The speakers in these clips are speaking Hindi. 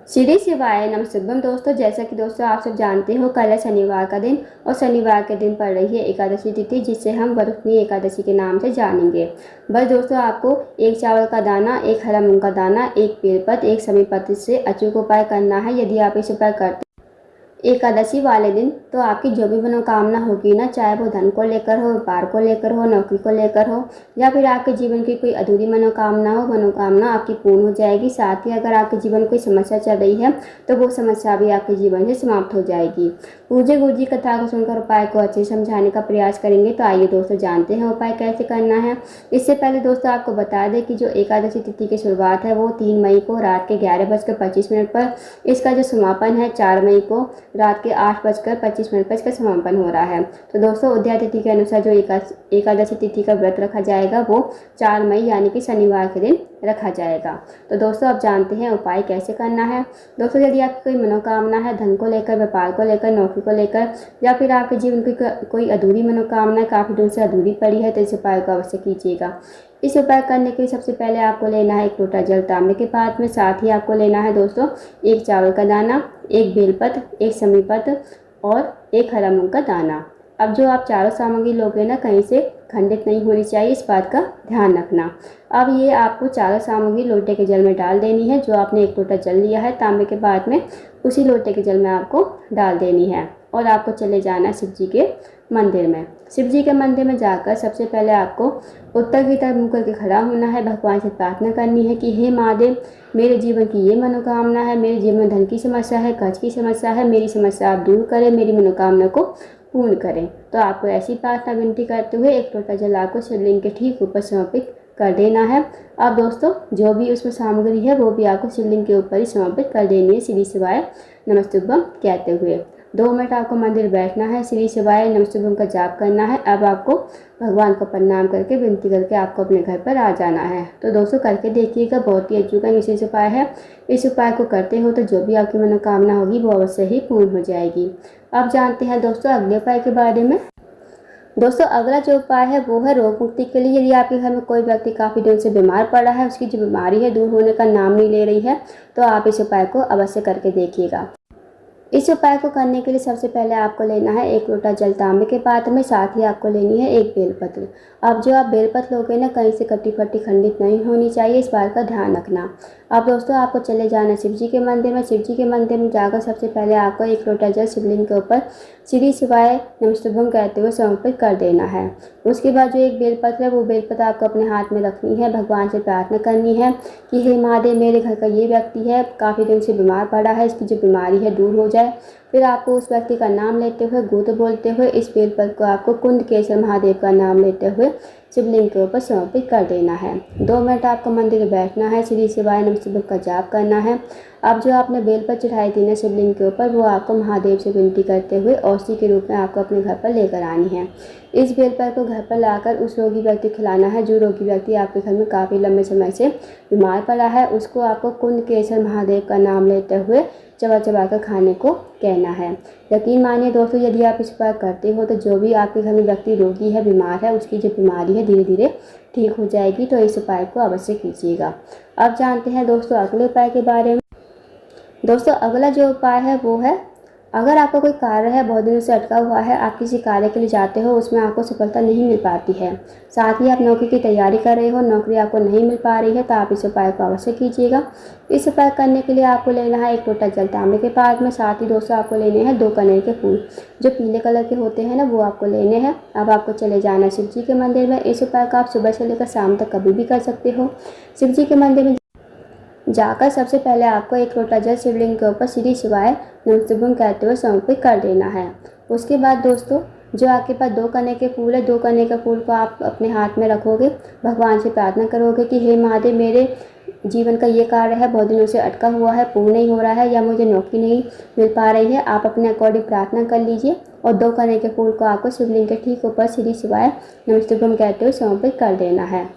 श्री शिवाय नमस्तुभ्यम दोस्तों। जैसा कि दोस्तों आप सब जानते हो, कल है शनिवार का दिन और शनिवार के दिन पड़ रही है एकादशी तिथि, जिसे हम वरुणनी एकादशी के नाम से जानेंगे। बस दोस्तों, आपको एक चावल का दाना, एक हरा मूंग का दाना, एक बेलपत्र, एक समी पत्र से अचूक उपाय करना है। यदि आप इस उपाय करते एकादशी वाले दिन, तो आपकी जो भी मनोकामना होगी ना, चाहे वो धन को लेकर हो, व्यापार को लेकर हो, नौकरी को लेकर हो, या फिर आपके जीवन की कोई अधूरी मनोकामना हो, मनोकामना आपकी पूर्ण हो जाएगी। साथ ही अगर आपके जीवन में कोई समस्या चल रही है, तो वो समस्या भी आपके जीवन से समाप्त हो जाएगी। पूज्य गुरु जी कथा को सुनकर उपाय को अच्छे से समझाने का प्रयास करेंगे। तो आइए दोस्तों, जानते हैं उपाय कैसे करना है। इससे पहले दोस्तों आपको बता दें कि जो एकादशी तिथि की शुरुआत है वो 3 मई को रात के 11:25 पर, इसका जो समापन है 4 मई को रात के 8:25 पर इसका समापन हो रहा है। तो दोस्तों, उदया तिथि के अनुसार जो एकादशी तिथि का व्रत रखा जाएगा वो 4 मई यानी कि शनिवार के दिन रखा जाएगा। तो दोस्तों, अब जानते हैं उपाय कैसे करना है। दोस्तों, यदि आपकी कोई मनोकामना है, धन को लेकर, व्यापार को लेकर, नौकरी को लेकर, या फिर आपके जीवन की कोई अधूरी मनोकामना काफ़ी दूर से अधूरी पड़ी है, तो इस उपाय को अवश्य कीजिएगा। इस उपाय करने के लिए सबसे पहले आपको लेना है 1 लोटा जल तांबे के पात्र में। साथ ही आपको लेना है दोस्तों 1 चावल का दाना, 1 बेलपत्र, 1 समी पत्र और 1 हरा मूंग का दाना। अब जो आप चारों सामग्री लोगे ना, कहीं से खंडित नहीं होनी चाहिए, इस बात का ध्यान रखना। अब ये आपको चारों सामग्री लोटे के जल में डाल देनी है। जो आपने 1 लोटा जल लिया है तांबे के पात्र में, उसी लोटे के जल में आपको डाल देनी है और आपको चले जाना है शिव जी के मंदिर में। शिव जी के मंदिर में जाकर सबसे पहले आपको उत्तर की तरफ मुँह करके खड़ा होना है। भगवान से प्रार्थना करनी है कि हे महादेव, मेरे जीवन की ये मनोकामना है, मेरे जीवन में धन की समस्या है, कर्ज की समस्या है, मेरी समस्या आप दूर करें, मेरी मनोकामना को पूर्ण करें। तो आपको ऐसी प्रार्थना विनती करते हुए 1 लोटा जल आपको शिवलिंग के ठीक ऊपर समर्पित कर देना है। अब दोस्तों, जो भी उसमें सामग्री है वो भी आपको शिवलिंग के ऊपर ही समर्पित कर देनी है, श्री शिवाय नमस्तुभ्यम कहते हुए। 2 मिनट आपको मंदिर बैठना है, श्री शिवाय नमस्तुभ्यम का जाप करना है। अब आपको भगवान को प्रणाम करके, विनती करके आपको अपने घर पर आ जाना है। तो दोस्तों, करके देखिएगा, बहुत ही अचूक विशेष उपाय है। इस उपाय को करते हो तो जो भी आपकी मनोकामना होगी वो अवश्य ही पूर्ण हो जाएगी। अब जानते हैं दोस्तों अगले उपाय के बारे में। दोस्तों, अगला जो उपाय है वो है रोग मुक्ति के लिए। यदि आपके घर में कोई व्यक्ति काफ़ी दिन से बीमार पड़ा है, उसकी जो बीमारी है दूर होने का नाम नहीं ले रही है, तो आप इस उपाय को अवश्य करके देखिएगा। इस उपाय को करने के लिए सबसे पहले आपको लेना है 1 लोटा जल तांबे के पात्र में। साथ ही आपको लेनी है 1 बेलपत्र। अब जो आप बेलपत्र लोगे ना, कहीं से कटी फटी खंडित नहीं होनी चाहिए, इस बात का ध्यान रखना। अब दोस्तों, आपको चले जाना शिव जी के मंदिर में। शिव जी के मंदिर में जाकर सबसे पहले आपको 1 लोटा जल शिवलिंग के ऊपर श्री शिवाय नमस्तुभ्यम कहते हुए समर्पित कर देना है। उसके बाद जो 1 बेलपत्र है, वो बेलपत्र आपको अपने हाथ में रखनी है। भगवान से प्रार्थना करनी है कि हे महादेव, मेरे घर का ये व्यक्ति है, काफ़ी दिन से बीमार पड़ा है, इसकी जो बीमारी है दूर हो जाए। फिर आपको उस व्यक्ति का नाम लेते हुए, गोत्र बोलते हुए, इस बेलपत्र को आपको कुंडकेश्वर महादेव का नाम लेते हुए शिवलिंग के ऊपर समर्पित कर देना है। 2 मिनट आपको मंदिर में बैठना है, श्री शिवाय नमस्तुभ्यम का जाप करना है। अब जो आपने बेलपत्र चढ़ाई थी ना शिवलिंग के ऊपर, वो आपको महादेव से विनती करते हुए औषधि के रूप में आपको अपने घर पर लेकर आनी है। इस बेलपत्र को घर पर लाकर उस रोगी व्यक्ति को खिलाना है। जो रोगी व्यक्ति आपके घर में काफ़ी लंबे समय से बीमार पड़ा है, उसको आपको कुंडकेश्वर महादेव का नाम लेते हुए चबा चबा कर खाने को कहना है। यकीन मानिए दोस्तों, यदि आप इस उपाय करते हो तो जो भी आपके घर में व्यक्ति रोगी है, बीमार है, उसकी जो बीमारी है धीरे धीरे ठीक हो जाएगी। तो इस उपाय को अवश्य कीजिएगा। अब जानते हैं दोस्तों अगले उपाय के बारे में। दोस्तों, अगला जो उपाय है वो है, अगर आपका कोई कार्य है बहुत दिनों से अटका हुआ है, आप किसी कार्य के लिए जाते हो, उसमें आपको सफलता नहीं मिल पाती है, साथ ही आप नौकरी की तैयारी कर रहे हो, नौकरी आपको नहीं मिल पा रही है, तो आप इस उपाय को अवश्य कीजिएगा। इस उपाय करने के लिए आपको लेना है 1 लोटा जल तांबे के पात्र में। साथ ही दोस्तों आपको लेने हैं 2 कनेर के फूल, जो पीले कलर के होते हैं ना, वो आपको लेने हैं। अब आपको चले जाना है शिव जी के मंदिर में। इस उपाय को आप सुबह से लेकर शाम तक कभी भी कर सकते हो। शिव जी के मंदिर में जाकर सबसे पहले आपको 1 लोटा जल शिवलिंग के ऊपर श्री शिवाय नमस्तुभ्यम कहते हुए समर्पित कर देना है। उसके बाद दोस्तों, जो आपके पास 2 कनेर के फूल है, 2 कनेर के फूल को आप अपने हाथ में रखोगे, भगवान से प्रार्थना करोगे कि हे महादेव, मेरे जीवन का ये कार्य है बहुत दिनों से अटका हुआ है, पूर्ण नहीं हो रहा है, या मुझे नौकरी नहीं मिल पा रही है। आप अपने अकॉर्डिंग प्रार्थना कर लीजिए और 2 कनेर के फूल को आपको शिवलिंग के ठीक ऊपर श्री शिवाय नमस्तुभ्यम कहते हुए समर्पित कर देना है।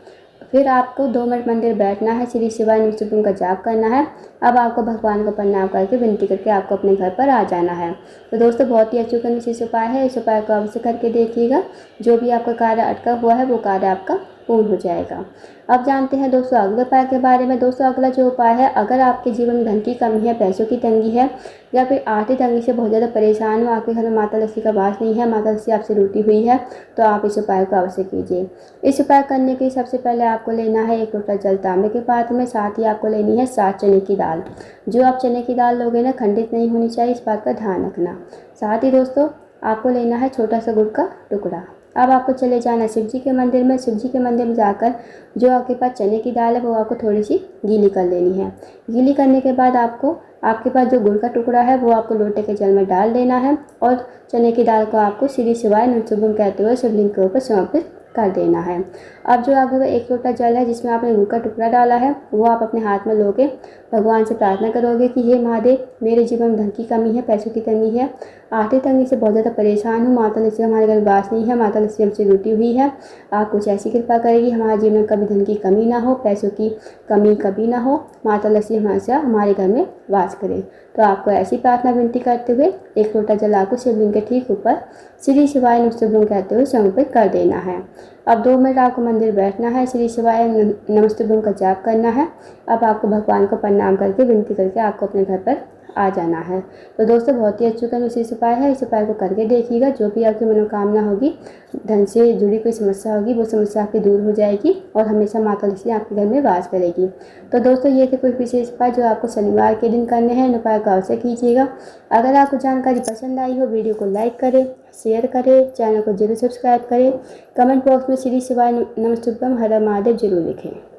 फिर आपको 2 मिनट मंदिर बैठना है, श्री शिवाय नमस्तुभ्यम का जाप करना है। अब आपको भगवान को प्रणाम करके, विनती करके आपको अपने घर पर आ जाना है। तो दोस्तों, बहुत ही अचूक विशेष उपाय है, इस उपाय को अवश्य करके देखिएगा। जो भी आपका कार्य अटका हुआ है वो कार्य आपका पूर्ण हो जाएगा। अब जानते हैं दोस्तों अगले उपाय के बारे में। दोस्तों अगला जो उपाय है, अगर आपके जीवन में धन की कमी है, पैसों की तंगी है या फिर आर्थिक तंगी से बहुत ज़्यादा परेशान हो, आपके घर में माता लक्ष्मी का वास नहीं है, माता लक्ष्मी आपसे रूठी हुई है, तो आप इस उपाय को अवश्य कीजिए। इस उपाय करने के लिए सबसे पहले आपको लेना है 1 लोटा जल तांबे के पात्र में, साथ ही आपको लेनी है 7 चने की दाल। जो आप चने की दाल लोगे ना, खंडित नहीं होनी चाहिए, इस बात का ध्यान रखना। साथ ही दोस्तों आपको लेना है छोटा सा गुड़ का टुकड़ा। अब आपको चले जाना है शिव जी के मंदिर में। शिव जी के मंदिर में जाकर जो आपके पास चने की दाल है वो आपको थोड़ी सी गीली कर लेनी है। गीली करने के बाद आपको आपके पास जो गुड़ का टुकड़ा है वो आपको लोटे के जल में डाल देना है और चने की दाल को आपको श्री शिवाय नमः कहते हुए शिवलिंग के ऊपर समर्पित कर देना है। अब जो आपके 1 लोटा जल है जिसमें आपने गुड़ का टुकड़ा डाला है वो आप अपने हाथ में लोगे, भगवान से प्रार्थना करोगे कि हे महादेव, मेरे जीवन में धन की कमी है, पैसों की तंगी है, आर्थिक तंगी से बहुत ज़्यादा परेशान हूँ, माता लक्ष्मी हमारे घर में वास नहीं है, माता लक्ष्मी हमसे रूठी हुई है, आप कुछ ऐसी कृपा करेगी हमारे जीवन में कभी धन की कमी ना हो, पैसों की कमी कभी ना हो, माता लक्ष्मी हमेशा हमारे घर में वास करे। तो आपको ऐसी प्रार्थना विनती करते हुए 1 लोटा जल आपको शिवलिंग के ठीक ऊपर श्री शिवाय नमः कहते हुए समर्पित कर देना है। अब 2 मिनट आपको मंदिर बैठना है, श्री शिवाय नमः का जाप करना है। अब आपको भगवान को प्रणाम करके विनती करके आपको अपने घर पर आ जाना है। तो दोस्तों बहुत ही अच्छा विशेष उपाय है, इस उपाय को करके देखिएगा। जो भी आपकी मनोकामना होगी, धन से जुड़ी कोई समस्या होगी, वो समस्या आपकी दूर हो जाएगी और हमेशा माता लक्ष्मी आपके घर में वास करेगी। तो दोस्तों ये थे कुछ विशेष उपाय जो आपको शनिवार के दिन करने हैं। इन उपाय का अवश्य कीजिएगा। अगर आपको जानकारी पसंद आई हो, वीडियो को लाइक करें, शेयर करें, चैनल को जरूर सब्सक्राइब करें, कमेंट बॉक्स में श्री शिवाय नमः हर महादेव जरूर लिखें।